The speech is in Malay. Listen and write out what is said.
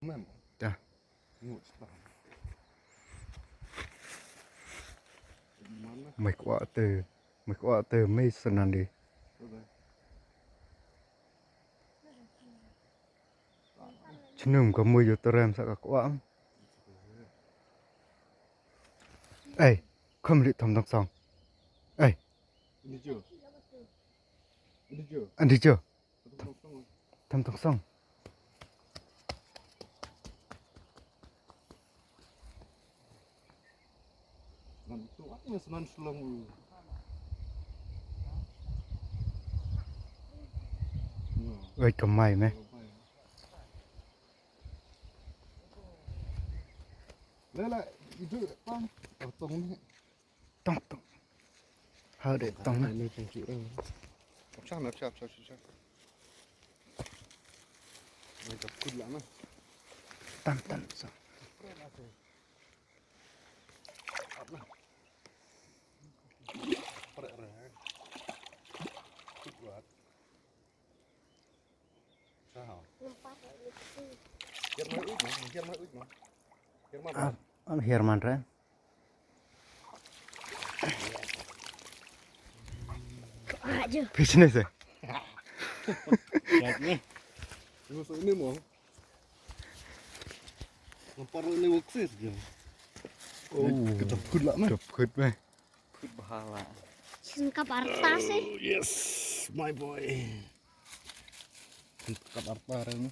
Mem. Dah. Tengok sebelah. Di mana? Mai kuat mai senan di. Sudah. Chenum có mùi vô terem sa ka kuat. Ê, không đi thầm thằng song. Ê, Ini je. Ini je. anh đi chưa? Tengok. Thầm thằng song. Senan itu apa senan sulung. Ơi cầm mày mày. Lele, itu tong. Tong ni. Tông tông. Hơ để tông này. Ini tong tu. Siap. Ini takut lah mah. Tam tam song. Sao? Kier mah. Am Herman ren. Aja. Business eh. Lihat ni. Tengok ini mau. Lempar ini waksis je. Kita takut lah mah. Chụp khứt mày. Takut bahala. Singkap arta sih. Yes, my boy. Kap arta ini.